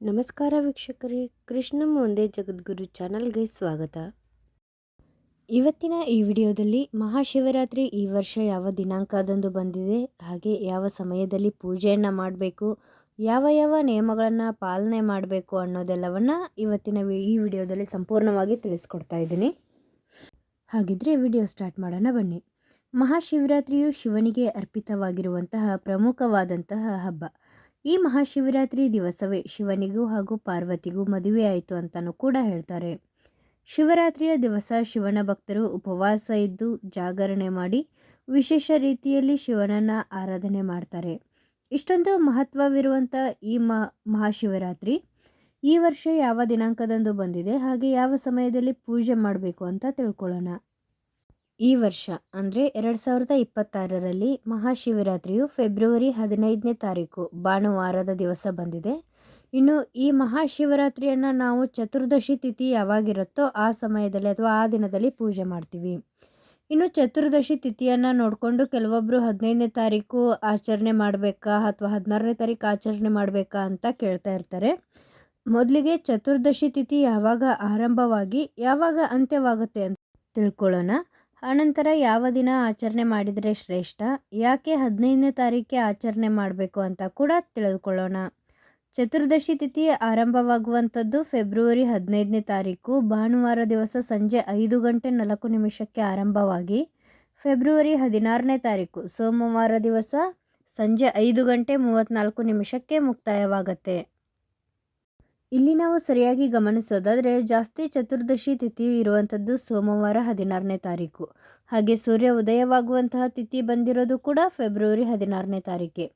ನಮಸ್ಕಾರ ವೀಕ್ಷಕರೇ, ಕೃಷ್ಣಂ ಒಂದೇ ಜಗದ್ಗುರು ಚಾನಲ್ಗೆ ಸ್ವಾಗತ. ಇವತ್ತಿನ ಈ ವಿಡಿಯೋದಲ್ಲಿ ಮಹಾಶಿವರಾತ್ರಿ ಈ ವರ್ಷ ಯಾವ ದಿನಾಂಕದಂದು ಬಂದಿದೆ, ಹಾಗೆ ಯಾವ ಸಮಯದಲ್ಲಿ ಪೂಜೆಯನ್ನು ಮಾಡಬೇಕು, ಯಾವ ನಿಯಮಗಳನ್ನು ಪಾಲನೆ ಮಾಡಬೇಕು ಅನ್ನೋದೆಲ್ಲವನ್ನು ಇವತ್ತಿನ ಈ ವಿಡಿಯೋದಲ್ಲಿ ಸಂಪೂರ್ಣವಾಗಿ ತಿಳಿಸ್ಕೊಡ್ತಾ ಇದ್ದೀನಿ. ಹಾಗಿದ್ರೆ ವಿಡಿಯೋ ಸ್ಟಾರ್ಟ್ ಮಾಡೋಣ ಬನ್ನಿ. ಮಹಾಶಿವರಾತ್ರಿಯು ಶಿವನಿಗೆ ಅರ್ಪಿತವಾಗಿರುವಂತಹ ಪ್ರಮುಖವಾದಂತಹ ಹಬ್ಬ. ಈ ಮಹಾಶಿವರಾತ್ರಿ ದಿವಸವೇ ಶಿವನಿಗೂ ಹಾಗೂ ಪಾರ್ವತಿಗೂ ಮದುವೆ ಆಯಿತು ಅಂತಲೂ ಕೂಡ ಹೇಳ್ತಾರೆ. ಶಿವರಾತ್ರಿಯ ದಿವಸ ಶಿವನ ಭಕ್ತರು ಉಪವಾಸ ಇದ್ದು ಜಾಗರಣೆ ಮಾಡಿ ವಿಶೇಷ ರೀತಿಯಲ್ಲಿ ಶಿವನನ್ನು ಆರಾಧನೆ ಮಾಡ್ತಾರೆ. ಇಷ್ಟೊಂದು ಮಹತ್ವವಿರುವಂಥ ಈ ಮಹಾಶಿವರಾತ್ರಿ ಈ ವರ್ಷ ಯಾವ ದಿನಾಂಕದಂದು ಬಂದಿದೆ, ಹಾಗೆ ಯಾವ ಸಮಯದಲ್ಲಿ ಪೂಜೆ ಮಾಡಬೇಕು ಅಂತ ತಿಳ್ಕೊಳ್ಳೋಣ. ಈ ವರ್ಷ ಅಂದರೆ 2026ರಲ್ಲಿ ಮಹಾಶಿವರಾತ್ರಿಯು ಫೆಬ್ರವರಿ 15ನೇ ತಾರೀಕು ಭಾನುವಾರದ ದಿವಸ ಬಂದಿದೆ. ಇನ್ನು ಈ ಮಹಾಶಿವರಾತ್ರಿಯನ್ನು ನಾವು ಚತುರ್ದಶಿ ತಿಥಿ ಯಾವಾಗಿರುತ್ತೋ ಆ ಸಮಯದಲ್ಲಿ ಅಥವಾ ಆ ದಿನದಲ್ಲಿ ಪೂಜೆ ಮಾಡ್ತೀವಿ. ಇನ್ನು ಚತುರ್ದಶಿ ತಿಥಿಯನ್ನು ನೋಡಿಕೊಂಡು ಕೆಲವೊಬ್ಬರು 15ನೇ ತಾರೀಕು ಆಚರಣೆ ಮಾಡಬೇಕಾ ಅಥವಾ 16ನೇ ತಾರೀಕು ಆಚರಣೆ ಮಾಡಬೇಕಾ ಅಂತ ಕೇಳ್ತಾ ಇರ್ತಾರೆ. ಮೊದಲಿಗೆ ಚತುರ್ದಶಿ ತಿಥಿ ಯಾವಾಗ ಆರಂಭವಾಗಿ ಯಾವಾಗ ಅಂತ್ಯವಾಗುತ್ತೆ ಅಂತ ತಿಳ್ಕೊಳ್ಳೋಣ. ಆನಂತರ ಯಾವ ದಿನ ಆಚರಣೆ ಮಾಡಿದರೆ ಶ್ರೇಷ್ಠ, ಯಾಕೆ 15ನೇ ತಾರೀಕೆ ಆಚರಣೆ ಮಾಡಬೇಕು ಅಂತ ಕೂಡ ತಿಳಿದುಕೊಳ್ಳೋಣ. ಚತುರ್ದಶಿ ತಿಥಿ ಆರಂಭವಾಗುವಂಥದ್ದು ಫೆಬ್ರವರಿ 15ನೇ ತಾರೀಕು ಭಾನುವಾರ ದಿವಸ ಸಂಜೆ 5:04 ಆರಂಭವಾಗಿ ಫೆಬ್ರವರಿ 16ನೇ ತಾರೀಕು ಸೋಮವಾರ ದಿವಸ ಸಂಜೆ 5:34 ಮುಕ್ತಾಯವಾಗುತ್ತೆ. ಇಲ್ಲಿ ನಾವು ಸರಿಯಾಗಿ ಗಮನಿಸೋದಾದರೆ ಜಾಸ್ತಿ ಚತುರ್ದಶಿ ತಿಥಿ ಇರುವಂಥದ್ದು ಸೋಮವಾರ 16ನೇ ತಾರೀಕು. ಹಾಗೆ ಸೂರ್ಯ ಉದಯವಾಗುವಂತಹ ತಿಥಿ ಬಂದಿರೋದು ಕೂಡ ಫೆಬ್ರವರಿ 16ನೇ ತಾರೀಕೆ.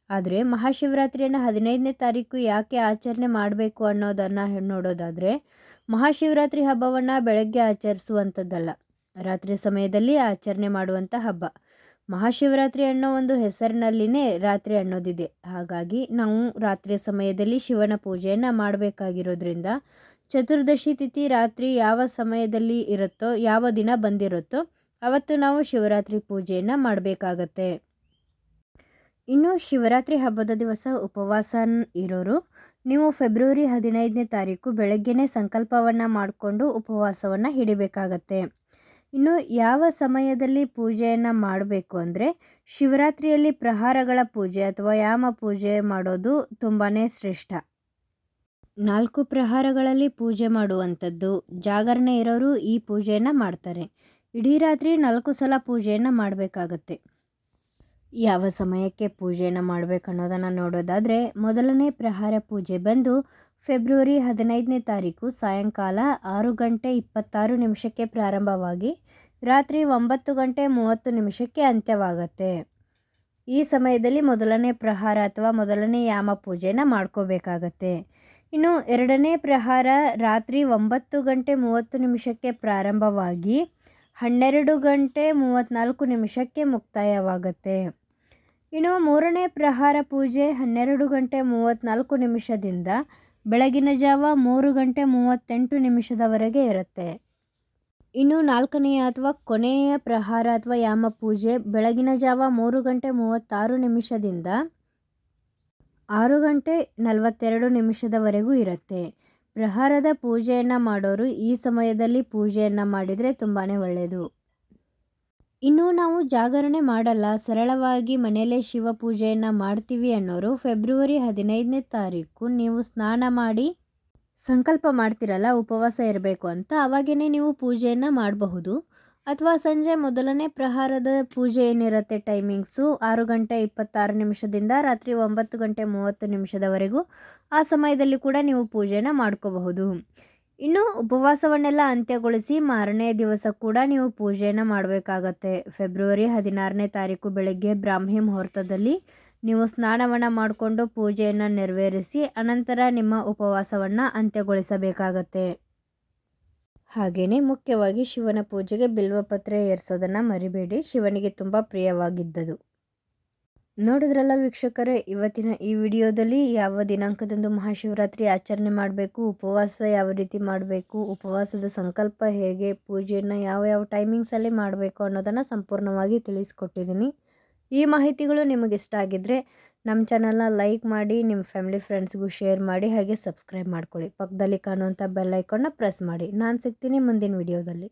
ಆದರೆ ಮಹಾಶಿವರಾತ್ರಿಯನ್ನು 15ನೇ ತಾರೀಕು ಯಾಕೆ ಆಚರಣೆ ಮಾಡಬೇಕು ಅನ್ನೋದನ್ನು ನೋಡೋದಾದರೆ, ಮಹಾಶಿವರಾತ್ರಿ ಹಬ್ಬವನ್ನು ಬೆಳಗ್ಗೆ ಆಚರಿಸುವಂಥದ್ದಲ್ಲ, ರಾತ್ರಿ ಸಮಯದಲ್ಲಿ ಆಚರಣೆ ಮಾಡುವಂಥ ಹಬ್ಬ. ಮಹಾಶಿವರಾತ್ರಿ ಅನ್ನೋ ಒಂದು ಹೆಸರಿನಲ್ಲಿನೇ ರಾತ್ರಿ ಅನ್ನೋದಿದೆ. ಹಾಗಾಗಿ ನಾವು ರಾತ್ರಿಯ ಸಮಯದಲ್ಲಿ ಶಿವನ ಪೂಜೆಯನ್ನು ಮಾಡಬೇಕಾಗಿರೋದ್ರಿಂದ ಚತುರ್ದಶಿ ತಿಥಿ ರಾತ್ರಿ ಯಾವ ಸಮಯದಲ್ಲಿ ಇರುತ್ತೋ, ಯಾವ ದಿನ ಬಂದಿರುತ್ತೋ ಅವತ್ತು ನಾವು ಶಿವರಾತ್ರಿ ಪೂಜೆಯನ್ನು ಮಾಡಬೇಕಾಗತ್ತೆ. ಇನ್ನು ಶಿವರಾತ್ರಿ ಹಬ್ಬದ ದಿವಸ ಉಪವಾಸ ಇರೋರು ನೀವು ಫೆಬ್ರವರಿ 15ನೇ ತಾರೀಕು ಬೆಳಗ್ಗೆನೇ ಸಂಕಲ್ಪವನ್ನು ಮಾಡಿಕೊಂಡು ಉಪವಾಸವನ್ನು ಹಿಡಿಬೇಕಾಗತ್ತೆ. ಇನ್ನು ಯಾವ ಸಮಯದಲ್ಲಿ ಪೂಜೆಯನ್ನು ಮಾಡಬೇಕು ಅಂದರೆ, ಶಿವರಾತ್ರಿಯಲ್ಲಿ ಪ್ರಹಾರಗಳ ಪೂಜೆ ಅಥವಾ ಯಾಮ ಪೂಜೆ ಮಾಡೋದು ತುಂಬಾ ಶ್ರೇಷ್ಠ. 4 ಪ್ರಹಾರಗಳಲ್ಲಿ ಪೂಜೆ ಮಾಡುವಂಥದ್ದು. ಜಾಗರಣೆ ಇರೋರು ಈ ಪೂಜೆಯನ್ನು ಮಾಡ್ತಾರೆ. ಇಡೀ ರಾತ್ರಿ 4 ಸಲ ಪೂಜೆಯನ್ನು ಮಾಡಬೇಕಾಗತ್ತೆ. ಯಾವ ಸಮಯಕ್ಕೆ ಪೂಜೆಯನ್ನು ಮಾಡಬೇಕು ಅನ್ನೋದನ್ನು ನೋಡೋದಾದರೆ, ಮೊದಲನೇ ಪ್ರಹಾರ ಪೂಜೆ ಬಂದು ಫೆಬ್ರವರಿ 15ನೇ ತಾರೀಕು ಸಾಯಂಕಾಲ 6:26 ಪ್ರಾರಂಭವಾಗಿ ರಾತ್ರಿ 9:30 ಅಂತ್ಯವಾಗುತ್ತೆ. ಈ ಸಮಯದಲ್ಲಿ ಮೊದಲನೇ ಪ್ರಹಾರ ಅಥವಾ ಮೊದಲನೇ ಯಾಮ ಪೂಜೆನ ಮಾಡ್ಕೋಬೇಕಾಗತ್ತೆ. ಇನ್ನು ಎರಡನೇ ಪ್ರಹಾರ ರಾತ್ರಿ 9:30 ಪ್ರಾರಂಭವಾಗಿ 12:34 ಮುಕ್ತಾಯವಾಗುತ್ತೆ. ಇನ್ನು ಮೂರನೇ ಪ್ರಹಾರ ಪೂಜೆ 12:34 ಬೆಳಗಿನ ಜಾವ 3:38 ಇರುತ್ತೆ. ಇನ್ನು ನಾಲ್ಕನೆಯ ಅಥವಾ ಕೊನೆಯ ಪ್ರಹಾರ ಅಥವಾ ಯಾಮ ಪೂಜೆ ಬೆಳಗಿನ ಜಾವ 3:36 6:42 ಇರುತ್ತೆ. ಪ್ರಹಾರದ ಪೂಜೆಯನ್ನು ಮಾಡೋರು ಈ ಸಮಯದಲ್ಲಿ ಪೂಜೆಯನ್ನು ಮಾಡಿದರೆ ತುಂಬಾ ಒಳ್ಳೆಯದು. ಇನ್ನು ನಾವು ಜಾಗರಣೆ ಮಾಡಲ್ಲ, ಸರಳವಾಗಿ ಮನೆಯಲ್ಲೇ ಶಿವ ಪೂಜೆಯನ್ನು ಮಾಡ್ತೀವಿ ಅನ್ನೋರು ಫೆಬ್ರವರಿ 15ನೇ ತಾರೀಕು ನೀವು ಸ್ನಾನ ಮಾಡಿ ಸಂಕಲ್ಪ ಮಾಡ್ತಿರಲ್ಲ ಉಪವಾಸ ಇರಬೇಕು ಅಂತ, ಅವಾಗೇ ನೀವು ಪೂಜೆಯನ್ನು ಮಾಡಬಹುದು. ಅಥವಾ ಸಂಜೆ ಮೊದಲನೇ ಪ್ರಹಾರದ ಪೂಜೆ ಏನಿರುತ್ತೆ ಟೈಮಿಂಗ್ಸು 6:26 ರಾತ್ರಿ 9:30 ಆ ಸಮಯದಲ್ಲಿ ಕೂಡ ನೀವು ಪೂಜೆನ ಮಾಡ್ಕೋಬಹುದು. ಇನ್ನು ಉಪವಾಸವನ್ನೆಲ್ಲ ಅಂತ್ಯಗೊಳಿಸಿ ಮಾರನೇ ದಿವಸ ಕೂಡ ನೀವು ಪೂಜೆಯನ್ನು ಮಾಡಬೇಕಾಗತ್ತೆ. ಫೆಬ್ರವರಿ 16ನೇ ತಾರೀಕು ಬೆಳಗ್ಗೆ ಬ್ರಾಹ್ಮಿ ಮುಹೂರ್ತದಲ್ಲಿ ನೀವು ಸ್ನಾನವನ್ನು ಮಾಡಿಕೊಂಡು ಪೂಜೆಯನ್ನು ನೆರವೇರಿಸಿ ಅನಂತರ ನಿಮ್ಮ ಉಪವಾಸವನ್ನು ಅಂತ್ಯಗೊಳಿಸಬೇಕಾಗತ್ತೆ. ಹಾಗೆಯೇ ಮುಖ್ಯವಾಗಿ ಶಿವನ ಪೂಜೆಗೆ ಬಿಲ್ವಪತ್ರೆ ಏರಿಸೋದನ್ನು ಮರಿಬೇಡಿ, ಶಿವನಿಗೆ ತುಂಬ ಪ್ರಿಯವಾಗಿದ್ದದು. ನೋಡಿದ್ರಲ್ಲ ವೀಕ್ಷಕರೇ, ಇವತ್ತಿನ ಈ ವಿಡಿಯೋದಲ್ಲಿ ಯಾವ ದಿನಾಂಕದಂದು ಮಹಾಶಿವರಾತ್ರಿ ಆಚರಣೆ ಮಾಡಬೇಕು, ಉಪವಾಸ ಯಾವ ರೀತಿ ಮಾಡಬೇಕು, ಉಪವಾಸದ ಸಂಕಲ್ಪ ಹೇಗೆ, ಪೂಜೆಯನ್ನು ಯಾವ ಟೈಮಿಂಗ್ಸಲ್ಲಿ ಮಾಡಬೇಕು ಅನ್ನೋದನ್ನು ಸಂಪೂರ್ಣವಾಗಿ ತಿಳಿಸ್ಕೊಟ್ಟಿದ್ದೀನಿ. ಈ ಮಾಹಿತಿಗಳು ನಿಮಗೆ ಇಷ್ಟ ಆಗಿದ್ದರೆ ನಮ್ಮ ಚಾನಲ್ನ ಲೈಕ್ ಮಾಡಿ, ನಿಮ್ಮ ಫ್ಯಾಮಿಲಿ ಫ್ರೆಂಡ್ಸ್ಗೂ ಶೇರ್ ಮಾಡಿ, ಹಾಗೆ ಸಬ್ಸ್ಕ್ರೈಬ್ ಮಾಡ್ಕೊಳ್ಳಿ. ಪಕ್ಕದಲ್ಲಿ ಕಾಣುವಂಥ ಬೆಲ್ ಐಕಾನ್ನ ಪ್ರೆಸ್ ಮಾಡಿ. ನಾನು ಸಿಗ್ತೀನಿ ಮುಂದಿನ ವಿಡಿಯೋದಲ್ಲಿ.